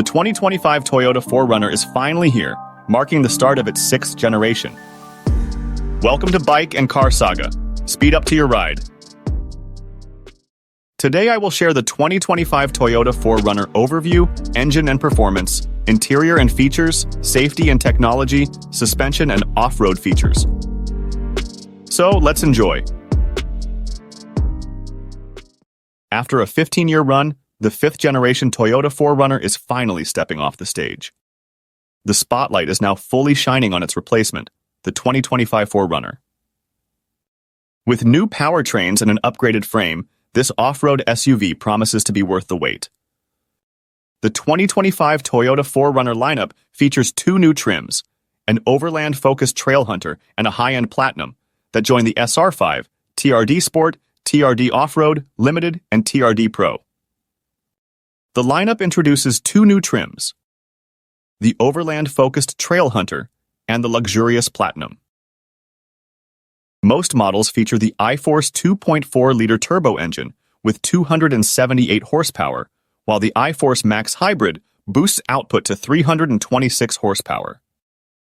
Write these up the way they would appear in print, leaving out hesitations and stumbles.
2025 Toyota 4Runner is finally here, marking the start of its 6th generation. Welcome to Bike and Car Saga. Speed up to your ride. Today I will share the 2025 Toyota 4Runner overview, engine and performance, interior and features, safety and technology, suspension and off-road features. So let's enjoy. After a 15-year run, the 5th generation Toyota 4Runner is finally stepping off the stage. The spotlight is now fully shining on its replacement, the 2025 4Runner. With new powertrains and an upgraded frame, this off-road SUV promises to be worth the wait. The 2025 Toyota 4Runner lineup features 2 new trims, an overland-focused Trailhunter and a high-end Platinum, that join the SR5, TRD Sport, TRD Off-Road, Limited, and TRD Pro. The lineup introduces 2 new trims, the overland-focused Trailhunter and the luxurious Platinum. Most models feature the iForce 2.4-liter turbo engine with 278 horsepower, while the iForce Max Hybrid boosts output to 326 horsepower.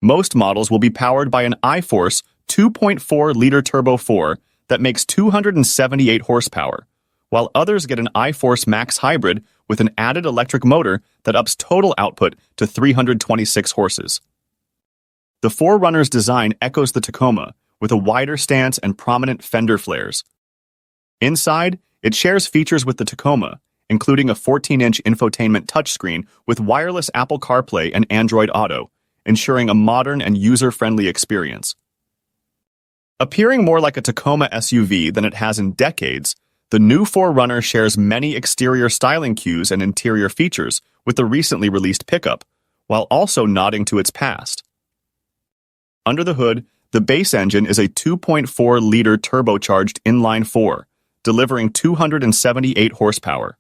Most models will be powered by an iForce 2.4-liter Turbo 4 that makes 278 horsepower, while others get an iForce Max Hybrid with an added electric motor that ups total output to 326 horses. The 4Runner's design echoes the Tacoma, with a wider stance and prominent fender flares. Inside, it shares features with the Tacoma, including a 14-inch infotainment touchscreen with wireless Apple CarPlay and Android Auto, ensuring a modern and user-friendly experience. Appearing more like a Tacoma SUV than it has in decades, the new 4Runner shares many exterior styling cues and interior features with the recently released pickup, while also nodding to its past. Under the hood, the base engine is a 2.4-liter turbocharged inline-4, delivering 278 horsepower.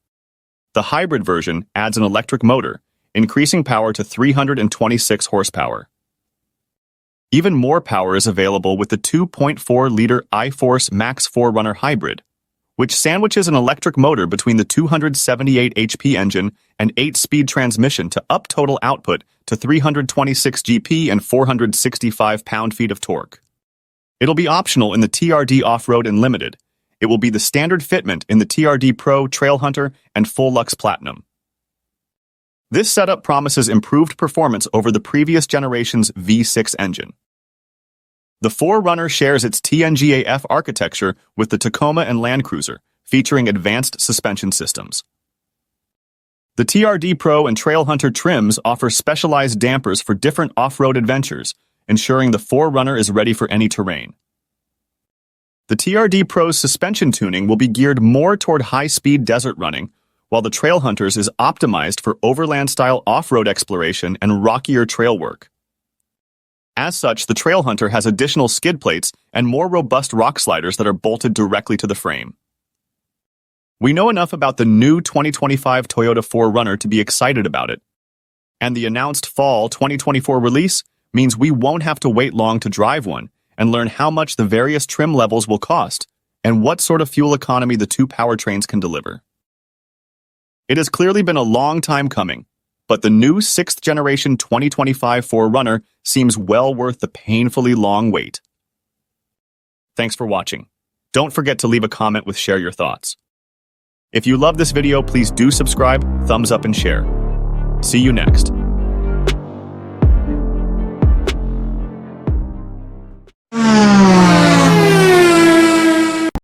The hybrid version adds an electric motor, increasing power to 326 horsepower. Even more power is available with the 2.4-liter iForce Max 4Runner Hybrid, which sandwiches an electric motor between the 278 HP engine and 8-speed transmission to up total output to 326 GP and 465 pound-feet of torque. It'll be optional in the TRD Off-Road and Limited. It will be the standard fitment in the TRD Pro, Trailhunter, and Full Lux Platinum. This setup promises improved performance over the previous generation's V6 engine. The 4Runner shares its TNGA-F architecture with the Tacoma and Land Cruiser, featuring advanced suspension systems. The TRD Pro and Trailhunter trims offer specialized dampers for different off-road adventures, ensuring the 4Runner is ready for any terrain. The TRD Pro's suspension tuning will be geared more toward high-speed desert running, while the Trailhunter's is optimized for overland-style off-road exploration and rockier trail work. As such, the Trailhunter has additional skid plates and more robust rock sliders that are bolted directly to the frame. We know enough about the new 2025 Toyota 4Runner to be excited about it, and the announced fall 2024 release means we won't have to wait long to drive one and learn how much the various trim levels will cost and what sort of fuel economy the 2 powertrains can deliver. It has clearly been a long time coming, but the new 6th generation 2025 4Runner seems well worth the painfully long wait. Thanks for watching. Don't forget to leave a comment with share your thoughts. If you love this video, please do subscribe, thumbs up, and share. See you next.